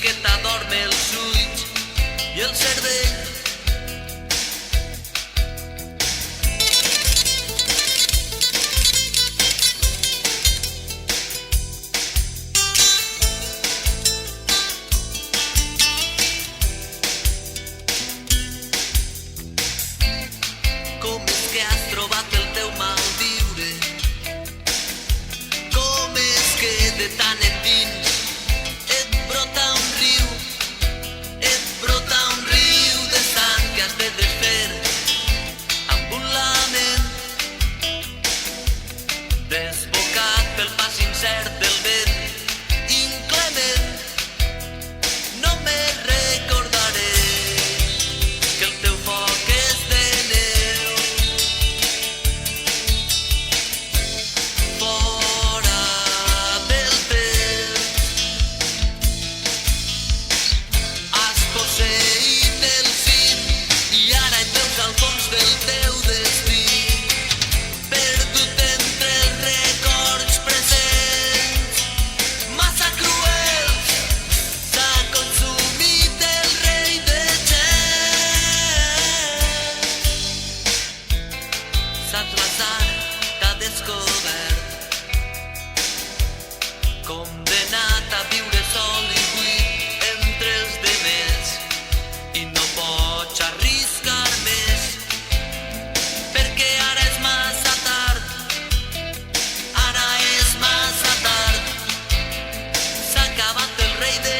que t'adorme els ulls i el cervell. Com és que has trobat el teu malviure? Com és que de tant endins et brota un riu de sang que has de desfer amb un lament desbocat pel pas incert del vent inclement? Només recordaré que el teu foc és de neu. Fora del temps has posseït el cim i ara et veus al fons del teu destí, perdut entre els records presents massa cruels. S'ha consumit el rei de gent. Saps, l'atzar t'ha descobert, condemnat a viure sol i buit entre els demés, i no pots arriscar més, perquè ara és massa tard, ara és massa tard. S'ha acabat el rei de